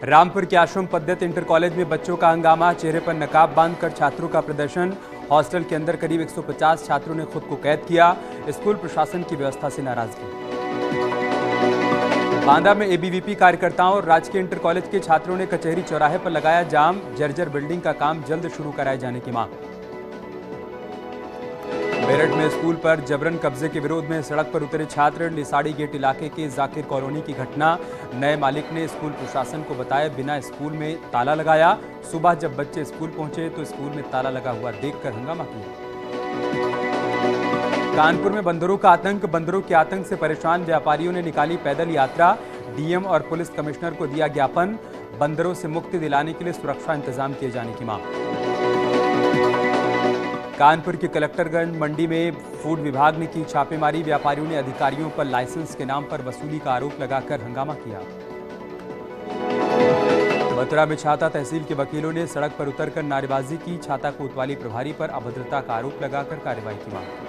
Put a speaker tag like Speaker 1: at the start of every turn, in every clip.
Speaker 1: रामपुर के आश्रम पद्धत इंटर कॉलेज में बच्चों का हंगामा, चेहरे पर नकाब बांधकर छात्रों का प्रदर्शन। हॉस्टल के अंदर करीब 150 छात्रों ने खुद को कैद किया। स्कूल प्रशासन की व्यवस्था से नाराजगी। बांदा में एबीवीपी कार्यकर्ताओं और राजकीय इंटर कॉलेज के छात्रों ने कचहरी चौराहे पर लगाया जाम। जर्जर बिल्डिंग का काम जल्द शुरू कराए जाने की मांग। मेरठ में स्कूल पर जबरन कब्जे के विरोध में सड़क पर उतरे छात्र। लिसाड़ी गेट इलाके के जाकिर कॉलोनी की घटना। नए मालिक ने स्कूल प्रशासन को बताया बिना स्कूल में ताला लगाया। सुबह जब बच्चे स्कूल पहुंचे तो स्कूल में ताला लगा हुआ देखकर हंगामा किया। कानपुर में बंदरों का आतंक। बंदरों के आतंक से परेशान व्यापारियों ने निकाली पैदल यात्रा। डीएम और पुलिस कमिश्नर को दिया ज्ञापन। बंदरों से मुक्ति दिलाने के लिए सुरक्षा इंतजाम किए जाने की मांग। कानपुर की कलेक्टरगंज मंडी में फूड विभाग ने की छापेमारी। व्यापारियों ने अधिकारियों पर लाइसेंस के नाम पर वसूली का आरोप लगाकर हंगामा किया। मथुरा में छाता तहसील के वकीलों ने सड़क पर उतरकर नारेबाजी की। छाता कोतवाली प्रभारी पर अभद्रता का आरोप लगाकर कार्रवाई की मांग की।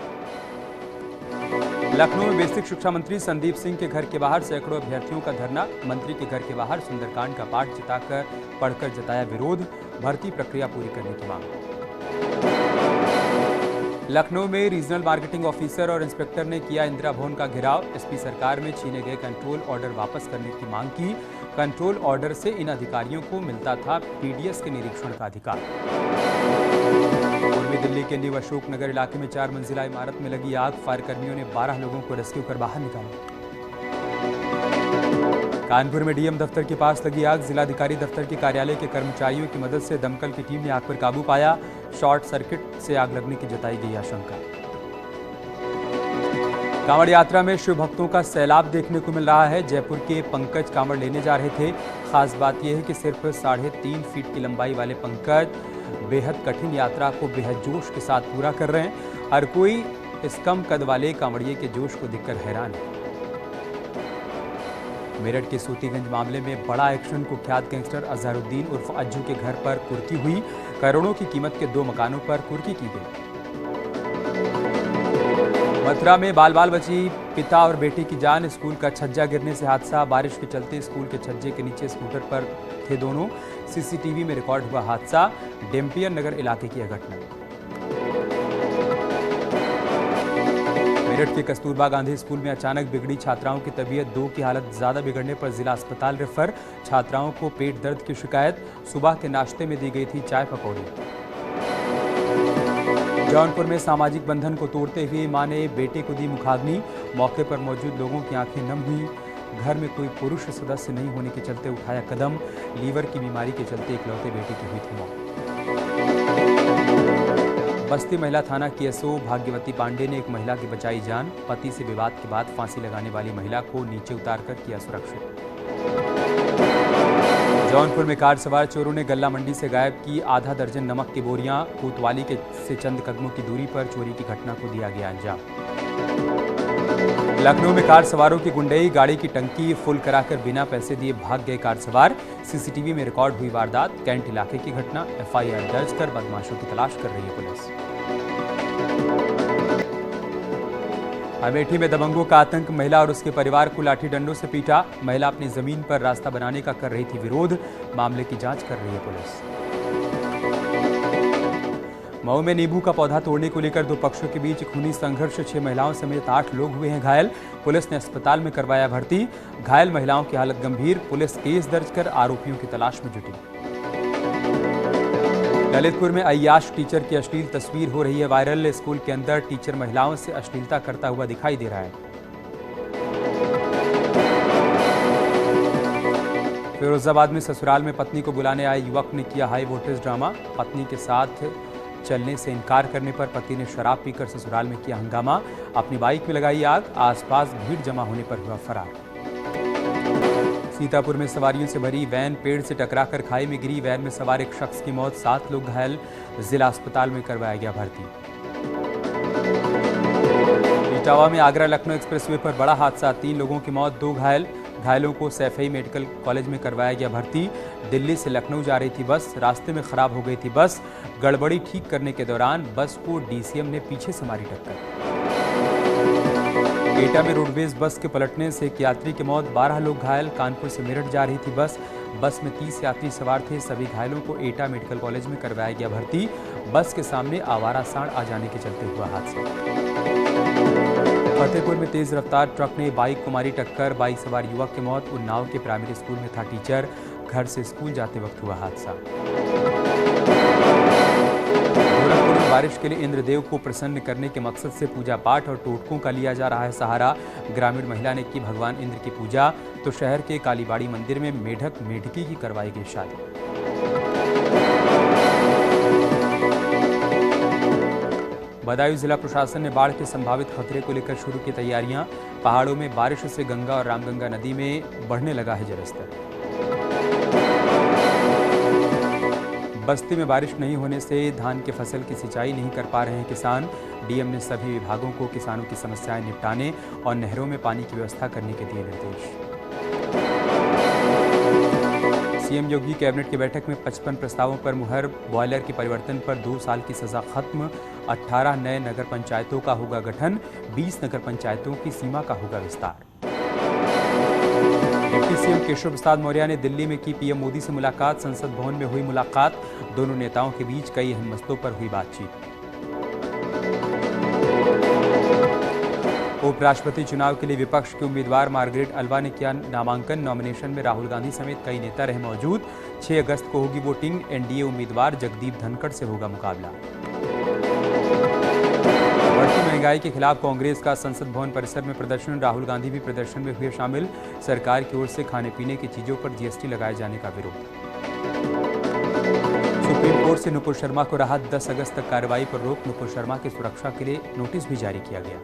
Speaker 1: लखनऊ में बेसिक शिक्षा मंत्री संदीप सिंह के घर के बाहर सैकड़ों अभ्यर्थियों का धरना। मंत्री के घर के बाहर सुंदरकांड का पाठ पढ़कर जताया विरोध। भर्ती प्रक्रिया पूरी करने की मांग। लखनऊ में रीजनल मार्केटिंग ऑफिसर और इंस्पेक्टर ने किया इंदिरा भवन का घेराव। एसपी सरकार में छीने गए कंट्रोल ऑर्डर वापस करने की मांग की। कंट्रोल ऑर्डर से इन अधिकारियों को मिलता था पीडीएस के निरीक्षण का अधिकार। पूर्वी दिल्ली के न्यू अशोक नगर इलाके में 4 मंजिला इमारत में लगी आग। फायर कर्मियों ने 12 लोगों को रेस्क्यू कर बाहर निकाला। कानपुर में डीएम दफ्तर के पास लगी आग। जिलाधिकारी दफ्तर के कार्यालय के कर्मचारियों की मदद से दमकल की टीम ने आग पर काबू पाया। शॉर्ट सर्किट से आग लगने की जताई गई आशंका। कांवड़ यात्रा में शिव भक्तों का सैलाब देखने को मिल रहा है। जयपुर के पंकज कांवड़ लेने जा रहे थे। खास बात यह है कि सिर्फ 3.5 फीट की लंबाई वाले पंकज बेहद कठिन यात्रा को बेहद जोश के साथ पूरा कर रहे हैं। हर कोई इस कम कद वाले कांवड़िए के जोश को देखकर हैरान है। मेरठ के सूतीगंज मामले में बड़ा एक्शन। कुख्यात गैंगस्टर अजहरुद्दीन उर्फ अज्जू के घर पर कुर्की हुई। करोड़ों की कीमत के 2 मकानों पर कुर्की की गई। मथुरा में बाल बाल बची पिता और बेटी की जान। स्कूल का छज्जा गिरने से हादसा। बारिश के चलते स्कूल के छज्जे के नीचे स्कूटर पर थे दोनों। सीसीटीवी में रिकॉर्ड हुआ हादसा। डेम्पियर नगर इलाके की घटना। मेरठ के कस्तूरबा गांधी स्कूल में अचानक बिगड़ी छात्राओं की तबीयत। 2 की हालत ज्यादा बिगड़ने पर जिला अस्पताल रेफर। छात्राओं को पेट दर्द की शिकायत। सुबह के नाश्ते में दी गई थी चाय पकौड़ी। जौनपुर में सामाजिक बंधन को तोड़ते हुए मां ने बेटे को दी मुखाग्नि। मौके पर मौजूद लोगों की आंखें नम हुई। घर में कोई पुरुष सदस्य नहीं होने के चलते उठाया कदम। लीवर की बीमारी के चलते इकलौते बेटे की हुई थी मौत। बस्ती महिला थाना की एसओ भाग्यवती पांडे ने एक महिला की बचाई जान। पति से विवाद के बाद फांसी लगाने वाली महिला को नीचे उतारकर किया सुरक्षित। जौनपुर में कार सवार चोरों ने गल्ला मंडी से गायब की आधा दर्जन नमक की बोरियां। कोतवाली से चंद कदमों की दूरी पर चोरी की घटना को दिया गया अंजाम। लखनऊ में कार सवारों की गुंडई। गाड़ी की टंकी फुल कराकर बिना पैसे दिए भाग गए कार सवार। सीसीटीवी में रिकॉर्ड हुई वारदात। कैंट इलाके की घटना। एफआईआर दर्ज कर बदमाशों की तलाश कर रही है पुलिस। अमेठी में दबंगों का आतंक। महिला और उसके परिवार को लाठी डंडों से पीटा। महिला अपनी जमीन पर रास्ता बनाने का कर रही थी विरोध। मामले की जांच कर रही है पुलिस। मऊ में नींबू का पौधा तोड़ने को लेकर 2 पक्षों के बीच खूनी संघर्ष। 6 महिलाओं समेत 8 लोग हुए हैं घायल। पुलिस ने अस्पताल में करवाया भर्ती। घायल महिलाओं की हालत गंभीर। पुलिस केस दर्ज कर आरोपियों की तलाश में जुटी। ललितपुर में अय्याश टीचर की अश्लील तस्वीर हो रही है वायरल। स्कूल के अंदर टीचर महिलाओं से अश्लीलता करता हुआ दिखाई दे रहा है। फिरोजाबाद में ससुराल में पत्नी को बुलाने आए युवक ने किया हाई वोल्टेज ड्रामा। पत्नी के साथ चलने से इनकार करने पर पति ने शराब पीकर ससुराल में किया हंगामा। अपनी बाइक में लगाई आग। आसपास भीड़ जमा होने पर हुआ फरार। सीतापुर में सवारियों से भरी वैन पेड़ से टकराकर खाई में गिरी। वैन में सवार एक शख्स की मौत। 7 लोग घायल। जिला अस्पताल में करवाया गया भर्ती। इटावा में आगरा लखनऊ एक्सप्रेसवे पर बड़ा हादसा। 3 लोगों की मौत, 2 घायल। घायलों को सैफई मेडिकल कॉलेज में करवाया गया भर्ती। दिल्ली से लखनऊ जा रही थी बस। रास्ते में खराब हो गई थी बस। गड़बड़ी ठीक करने के दौरान बस को डीसीएम ने पीछे से मारी टक्कर। एटा में रोडवेज बस के पलटने से एक यात्री की मौत, 12 लोग घायल। कानपुर से मेरठ जा रही थी बस। बस में 30 यात्री सवार थे। सभी घायलों को एटा मेडिकल कॉलेज में करवाया गया भर्ती। बस के सामने आवारा सांड आ जाने के चलते हुआ हादसा। फतेहपुर में तेज रफ्तार ट्रक ने बाइक को मारी टक्कर। बाइक सवार युवक की मौत। उन्नाव के प्राइमरी स्कूल में था टीचर। घर से स्कूल जाते वक्त हुआ हादसा। गोरखपुर में बारिश के लिए इंद्रदेव को प्रसन्न करने के मकसद से पूजा पाठ और टोटकों का लिया जा रहा है सहारा। ग्रामीण महिला ने की भगवान इंद्र की पूजा, तो शहर के कालीबाड़ी मंदिर में मेढक मेढकी की करवाई गई शादी। बदायूं जिला प्रशासन ने बाढ़ के संभावित खतरे को लेकर शुरू की तैयारियां। पहाड़ों में बारिश से गंगा और रामगंगा नदी में बढ़ने लगा है जलस्तर। बस्ती में बारिश नहीं होने से धान की फसल की सिंचाई नहीं कर पा रहे हैं किसान। डीएम ने सभी विभागों को किसानों की समस्याएं निपटाने और नहरों में पानी की व्यवस्था करने के दिए निर्देश। सीएम योगी कैबिनेट की बैठक में 55 प्रस्तावों पर मुहर। बॉयलर के परिवर्तन पर 2 साल की सजा खत्म। 18 नए नगर पंचायतों का होगा गठन। 20 नगर पंचायतों की सीमा का होगा विस्तार। डिप्टी सीएम केशव प्रसाद मौर्य ने दिल्ली में की पीएम मोदी से मुलाकात। संसद भवन में हुई मुलाकात। दोनों नेताओं के बीच कई अहम मसलों पर हुई बातचीत। उपराष्ट्रपति चुनाव के लिए विपक्ष के उम्मीदवार मार्गरेट अल्वा ने किया नामांकन। नॉमिनेशन में राहुल गांधी समेत कई नेता रहे मौजूद। 6 अगस्त को होगी वोटिंग। एनडीए उम्मीदवार जगदीप धनखड़ से होगा मुकाबला। बढ़ती महंगाई के खिलाफ कांग्रेस का संसद भवन परिसर में प्रदर्शन। राहुल गांधी भी प्रदर्शन में हुए शामिल। सरकार की ओर से खाने पीने की चीजों पर जीएसटी लगाए जाने का विरोध। सुप्रीम कोर्ट से नुपुर शर्मा को राहत। 10 अगस्त तक कार्रवाई पर रोक। नुपुर शर्मा की सुरक्षा के लिए नोटिस भी जारी किया गया।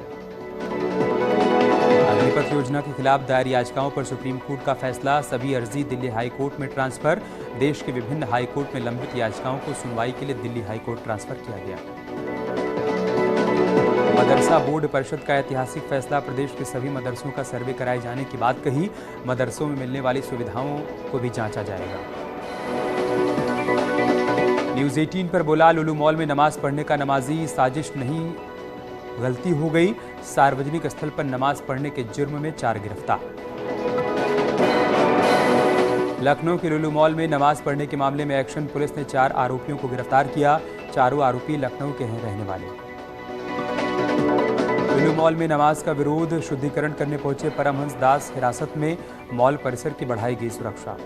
Speaker 1: अग्निपथ योजना के खिलाफ दायर याचिकाओं पर सुप्रीम कोर्ट का फैसला। सभी अर्जी दिल्ली हाई कोर्ट में ट्रांसफर। देश के विभिन्न हाई कोर्ट में लंबित याचिकाओं को सुनवाई के लिए दिल्ली हाई कोर्ट ट्रांसफर किया गया। मदरसा बोर्ड परिषद का ऐतिहासिक फैसला। प्रदेश के सभी मदरसों का सर्वे कराए जाने की बात कही। मदरसों में मिलने वाली सुविधाओं को भी जांचा जाएगा। न्यूज 18 पर बोला, लुलु मॉल में नमाज पढ़ने का नमाजी। साजिश नहीं, गलती हो गई। सार्वजनिक स्थल पर नमाज पढ़ने के जुर्म में 4 गिरफ्तार। लखनऊ के लुलु मॉल में नमाज पढ़ने के मामले में एक्शन। पुलिस ने 4 आरोपियों को गिरफ्तार किया। चारों आरोपी लखनऊ के हैं रहने वाले। लुलु मॉल में नमाज का विरोध। शुद्धिकरण करने पहुंचे परमहंस दास हिरासत में। मॉल परिसर की बढ़ाई गई सुरक्षा।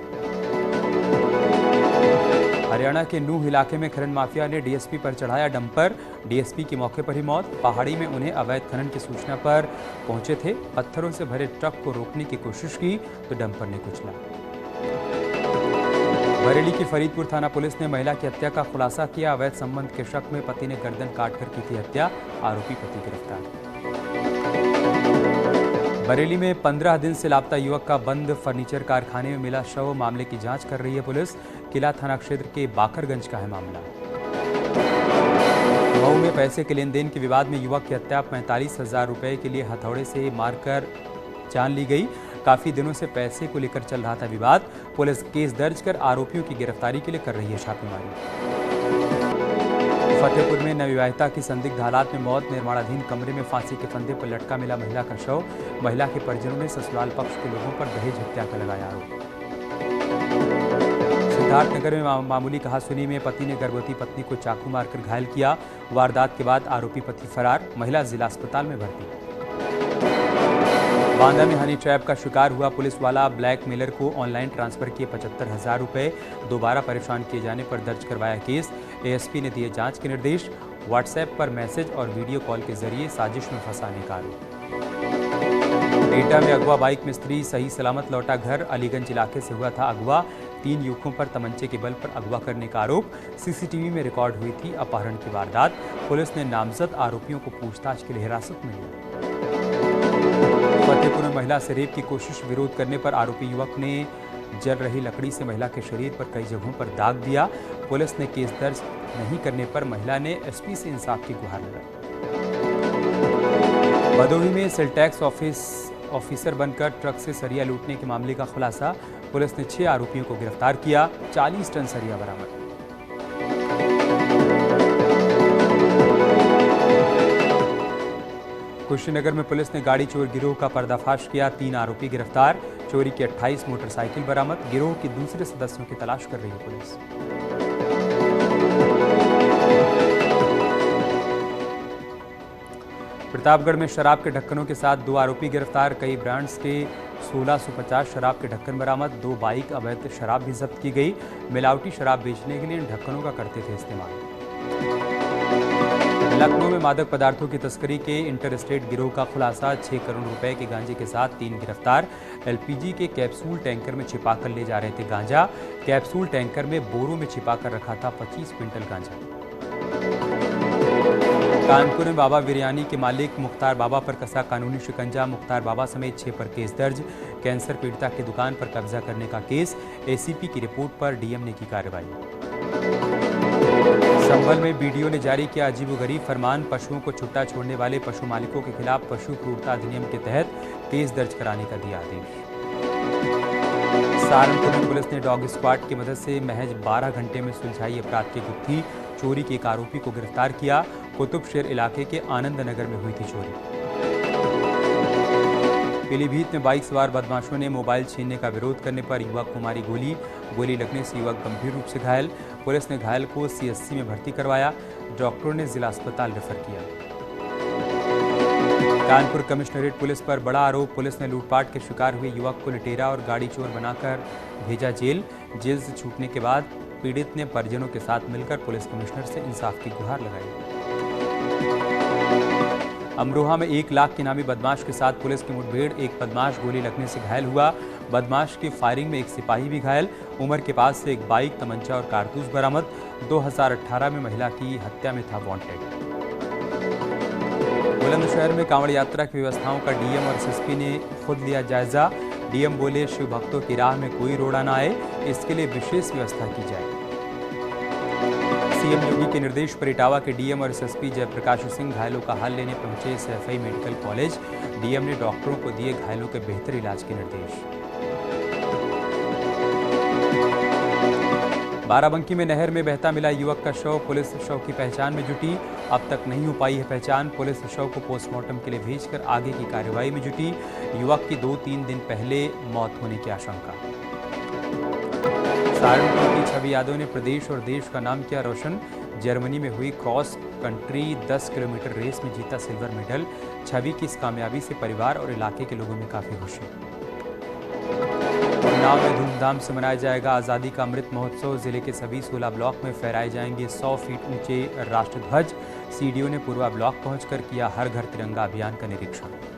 Speaker 1: हरियाणा के नूह इलाके में खनन माफिया ने डीएसपी पर चढ़ाया डंपर। डीएसपी की मौके पर ही मौत। पहाड़ी में उन्हें अवैध खनन की सूचना पर पहुंचे थे। पत्थरों से भरे ट्रक को रोकने की कोशिश की तो डंपर ने कुचला। बरेली की फरीदपुर थाना पुलिस ने महिला की हत्या का खुलासा किया। अवैध संबंध के शक में पति ने गर्दन काटकर की थी हत्या। आरोपी पति गिरफ्तार। बरेली में 15 दिन से लापता युवक का बंद फर्नीचर कारखाने में मिला शव। मामले की जांच कर रही है पुलिस। किला थाना क्षेत्र के बाकरगंज का है मामला। मऊ में पैसे के लेन देन के विवाद में युवक की हत्या। 45,000 रुपए के लिए हथौड़े से मारकर जान ली गई। काफी दिनों से पैसे को लेकर चल रहा था विवाद। पुलिस केस दर्ज कर आरोपियों की गिरफ्तारी के लिए कर रही है छापेमारी। फतेहपुर में नवविवाहिता की संदिग्ध हालात में मौत। निर्माणाधीन कमरे में फांसी के फंदे पर लटका मिला महिला का शव। महिला के परिजनों ने ससुराल पक्ष के लोगों पर दहेज हत्या का लगाया आरोप। सिद्धार्थनगर में मामूली कहासुनी में पति ने गर्भवती पत्नी को चाकू मारकर घायल किया। वारदात के बाद आरोपी पति फरार। महिला जिला अस्पताल में भर्ती। बांदा में हनी ट्रैप का शिकार हुआ पुलिस वाला। ब्लैकमेलर को ऑनलाइन ट्रांसफर किए 75,000 रुपए। दोबारा परेशान किए जाने पर दर्ज करवाया केस। एएसपी ने दिए जांच के निर्देश। व्हाट्सएप पर मैसेज और वीडियो कॉल के जरिए साजिश में फंसाने का आरोप। एटा में अगवा बाइक में स्त्री सही सलामत लौटा घर। अलीगंज इलाके से हुआ था अगवा। 3 युवकों पर तमंचे के बल पर अगवा करने का आरोप। सीसीटीवी में रिकॉर्ड हुई थी अपहरण की वारदात। पुलिस ने नामजद आरोपियों को पूछताछ के लिए हिरासत में लिया। फतेहपुर में महिला से रेप की कोशिश। विरोध करने पर आरोपी युवक ने जल रही लकड़ी से महिला के शरीर पर कई जगहों पर दाग दिया। पुलिस ने केस दर्ज नहीं करने पर महिला ने एसपी से इंसाफ की गुहार लगाई। भदोही में सेल टैक्स ऑफिसर बनकर ट्रक से सरिया लूटने के मामले का खुलासा। पुलिस ने 6 आरोपियों को गिरफ्तार किया। 40 टन सरिया बरामद। कुशीनगर में पुलिस ने गाड़ी चोर गिरोह का पर्दाफाश किया, 3 आरोपी गिरफ्तार। चोरी की 28 मोटरसाइकिल बरामद। गिरोह के दूसरे सदस्यों की तलाश कर रही है पुलिस। प्रतापगढ़ में शराब के ढक्कनों के साथ 2 आरोपी गिरफ्तार। कई ब्रांड्स के 1650 शराब के ढक्कन बरामद। 2 बाइक अवैध शराब भी जब्त की गई। मिलावटी शराब बेचने के लिए इन ढक्कनों का करते थे इस्तेमाल। लखनऊ में मादक पदार्थों की तस्करी के इंटरस्टेट गिरोह का खुलासा। 6 करोड़ रुपए के गांजे के साथ 3 गिरफ्तार। एलपीजी के कैप्सूल टैंकर में छिपाकर ले जा रहे थे गांजा। कैप्सूल टैंकर में बोरों में छिपाकर रखा था 25 क्विंटल गांजा। कानपुर में बाबा बिरयानी के मालिक मुख्तार बाबा पर कसा कानूनी शिकंजा। मुख्तार बाबा समेत 6 पर केस दर्ज। कैंसर पीड़िता की दुकान पर कब्जा करने का केस। एसीपी की रिपोर्ट पर डीएम ने की कार्रवाई। संभल में बीडीओ ने जारी किया अजीबोगरीब फरमान। पशुओं को छुट्टा छोड़ने वाले पशु मालिकों के खिलाफ पशु क्रूरता अधिनियम के तहत केस दर्ज कराने का दिया आदेश। सहारनपुर में पुलिस ने डॉग स्क्वाड की मदद से महज 12 घंटे में सुलझाई अपराध की गुत्थी। चोरी के एक आरोपी को गिरफ्तार किया। कुतुबशेर इलाके के आनंद नगर में हुई थी चोरी। पीलीभीत में बाइक सवार बदमाशों ने मोबाइल छीनने का विरोध करने पर युवक को मारी गोली लगने से युवक गंभीर रूप से घायल। पुलिस ने घायल को सीएससी में भर्ती करवाया। डॉक्टरों ने जिला अस्पताल रेफर किया। कानपुर कमिश्नरेट पुलिस पर बड़ा आरोप। पुलिस ने लूटपाट के शिकार हुए युवक को लुटेरा और गाड़ी चोर बनाकर भेजा जेल। जेल से छूटने के बाद पीड़ित ने परिजनों के साथ मिलकर पुलिस कमिश्नर से इंसाफ की गुहार लगाई। अमरोहा में 1 लाख के नामी बदमाश के साथ पुलिस की मुठभेड़। एक बदमाश गोली लगने से घायल हुआ। बदमाश की फायरिंग में एक सिपाही भी घायल। उमर के पास से एक बाइक, तमंचा और कारतूस बरामद। 2018 में महिला की हत्या में था वांटेड। बुलंदशहर में कांवड़ यात्रा की व्यवस्थाओं का डीएम और एसएसपी ने खुद लिया जायजा। डीएम बोले, शिव भक्तों की राह में कोई रोड़ा ना आए, इसके लिए विशेष व्यवस्था की जाए। सीएम योगी के निर्देश पर इटावा के डीएम और एसएसपी जयप्रकाश सिंह घायलों का हाल लेने पहुंचे सैफई मेडिकल कॉलेज। डीएम ने डॉक्टरों को दिए घायलों के बेहतर इलाज के निर्देश। बाराबंकी में नहर में बहता मिला युवक का शव। पुलिस शव की पहचान में जुटी। अब तक नहीं हो पाई है पहचान। पुलिस शव को पोस्टमार्टम के लिए भेजकर आगे की कार्रवाई में जुटी। युवक की 2-3 दिन पहले मौत होने की आशंका। सहारनपुर की छवि यादव ने प्रदेश और देश का नाम किया रोशन। जर्मनी में हुई क्रॉस कंट्री 10 किलोमीटर रेस में जीता सिल्वर मेडल। छवि की इस कामयाबी से परिवार और इलाके के लोगों में काफी खुशी। उन्नाव में धूमधाम से मनाया जाएगा आज़ादी का अमृत महोत्सव। जिले के सभी 16 ब्लॉक में फहराए जाएंगे 100 फीट ऊंचे राष्ट्रध्वज। सीडीओ ने पूर्वा ब्लॉक पहुंचकर किया हर घर तिरंगा अभियान का निरीक्षण।